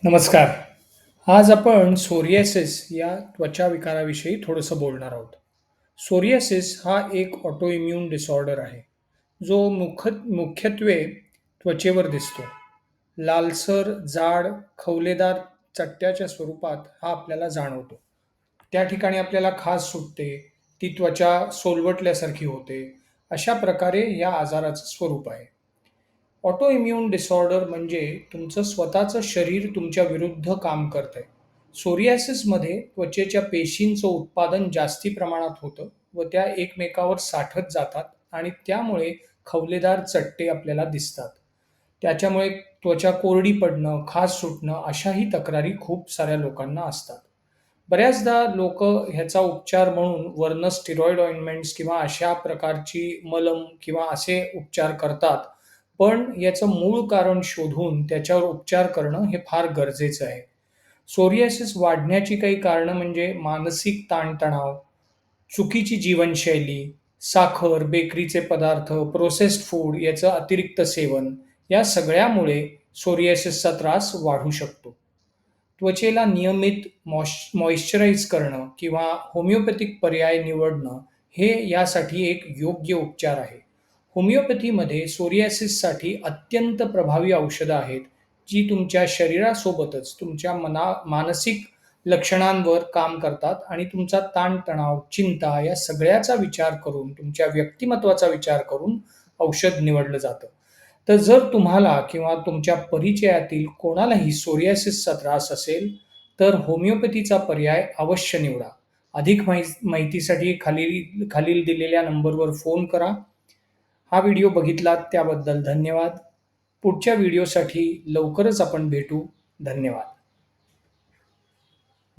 नमस्कार. आज आपण सोरियासिस या त्वचा विकाराविषयी थोडंसं बोलणार आहोत. सोरियासिस हा एक ऑटोइम्यून डिसऑर्डर आहे, जो मुख्यत्वे त्वचेवर दिसतो. लालसर, जाड, खवलेदार चट्ट्याच्या स्वरूपात हा आपल्याला जाणवतो. त्या ठिकाणी आपल्याला खाज सुटते, ती त्वचा सोलवटल्यासारखी होते. अशा प्रकारे या आजाराचं स्वरूप आहे. ऑटो इम्यून डिसऑर्डर म्हणजे तुमचं स्वतःचं शरीर तुमच्या विरुद्ध काम करतंय. सोरियासिसमध्ये त्वचेच्या पेशींचं उत्पादन जास्ती प्रमाणात होतं व त्या एकमेकावर साठत जातात आणि त्यामुळे खवलेदार चट्टे आपल्याला दिसतात. त्याच्यामुळे त्वचा कोरडी पडणं, खाज सुटणं अशाही तक्रारी खूप साऱ्या लोकांना असतात. बऱ्याचदा लोकं ह्याचा उपचार म्हणून वरनं स्टिरॉइड ऑइंटमेंट्स किंवा अशा प्रकारची मलम किंवा असे उपचार करतात. पण याचं मूळ कारण शोधून त्याच्यावर उपचार करणं हे फार गरजेचं आहे. सोरियासिस वाढण्याची काही कारणं म्हणजे मानसिक ताणतणाव, चुकीची जीवनशैली, साखर, बेकरीचे पदार्थ, प्रोसेस्ड फूड याचं अतिरिक्त सेवन या सगळ्यामुळे सोरियासिसचा त्रास वाढू शकतो. त्वचेला नियमित मॉइश्चराइज करणं किंवा होमिओपॅथिक पर्याय निवडणं हे यासाठी एक योग्य उपचार आहे. होमिओपॅथीमध्ये सोरियासिससाठी अत्यंत प्रभावी औषधं आहेत, जी तुमच्या शरीरासोबतच तुमच्या मानसिक लक्षणांवर काम करतात आणि तुमचा ताणतणाव, चिंता या सगळ्याचा विचार करून, तुमच्या व्यक्तिमत्त्वाचा विचार करून औषध निवडलं जातं. तर जर तुम्हाला किंवा तुमच्या परिचयातील कोणालाही सोरियासिसचा त्रास असेल, तर होमिओपॅथीचा पर्याय अवश्य निवडा. अधिक माहितीसाठी खालील दिलेल्या नंबरवर फोन करा. हा व्हिडिओ बघितलात त्याबद्दल धन्यवाद. पुढच्या व्हिडिओसाठी लवकरच आपण भेटू. धन्यवाद.